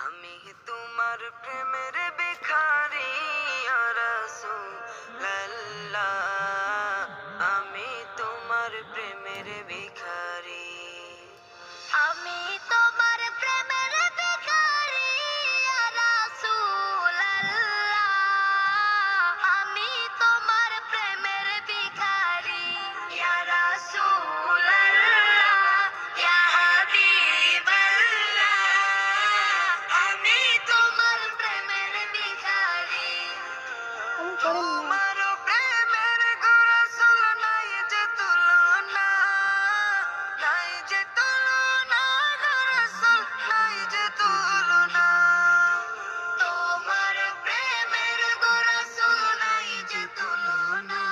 আমি তোমার প্রেমের ভিখারি ইয়া রাসূলুল্লাহ, আমি তোমার প্রেমের ভিখারি। আমি তোমার প্রেমের ভিখারি ইয়া রাসূলুল্লাহ, আমি তোমার প্রেমের ভিখারি ইয়া রাসূলুল্লাহ, ইয়া হাবিবাল্লাহ, আমি তোমার প্রেমের ভিখারি। তোমার প্রেমের গো রাসূল নাই যে তুলনা, নাই যে তুলনা গো রাসূল, নাই যে তুলনা। তোমার প্রেমের গো রাসূল নাই যে তুলনা,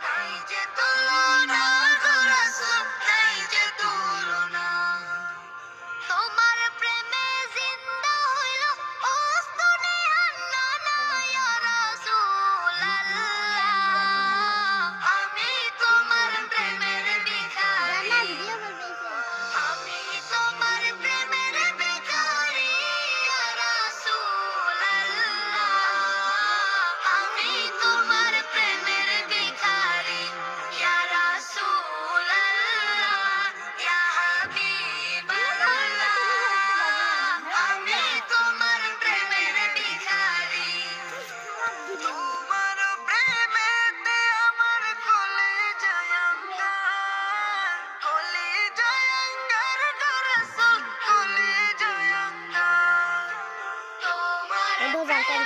নাই যে তুলনা গো রাসূল, নাই যে তুলনা। তোমার প্রেমে জিন্দা হইল ওস্তনে আন্নানা ইয়া রাসূলুল্লাহ, আমি তোমার প্রেমের ভিখারি। আমি তোমার প্রেমের ভিখারি ইয়া রাসূলুল্লাহ, আমি তোমার প্রেমের ভিখারি ইয়া রাসূলুল্লাহ, ইয়া হাবিবাল্লাহ, আমি তোমার প্রেমের ভিখারি। তোমার প্রেমেতে আমার কলিজায় আঙ্গার, কলিজায় আঙ্গার গো রাসূল, কলিজায় আঙ্গার। তোমার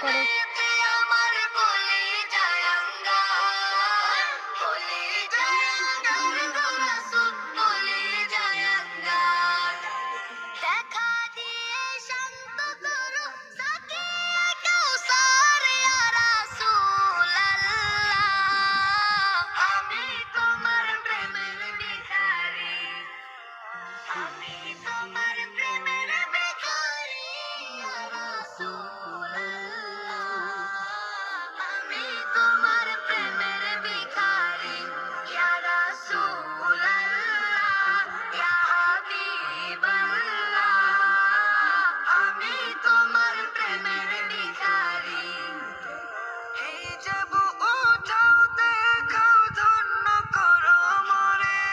প্রেমেতে আমার কলিজায় আঙ্গার, কলিজায় আঙ্গার গো রাসূল, কলিজায় আঙ্গার। দেখা দিয়ে শান্ত করো সাকিয়া কাউসার ইয়া রাসূলুল্লাহ, আমি তোমার প্রেমের ভিখারি। আমি তোমার প্রেমের ভিখারি ইয়া রাসূলুল্লাহ, আমি তোমার প্রেমের ভিখারি ইয়া রাসূলুল্লাহ, ইয়া হাবিবাল্লাহ, আমি তোমার প্রেমের ভিখারি। হিজাব উঠাও দেখাও, ধন্য করো মোরে,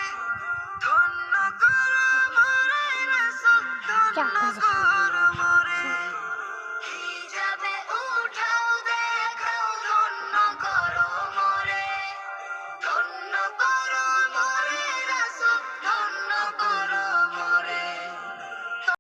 ধন্য করো মোরে রাসূল, ধন্য করো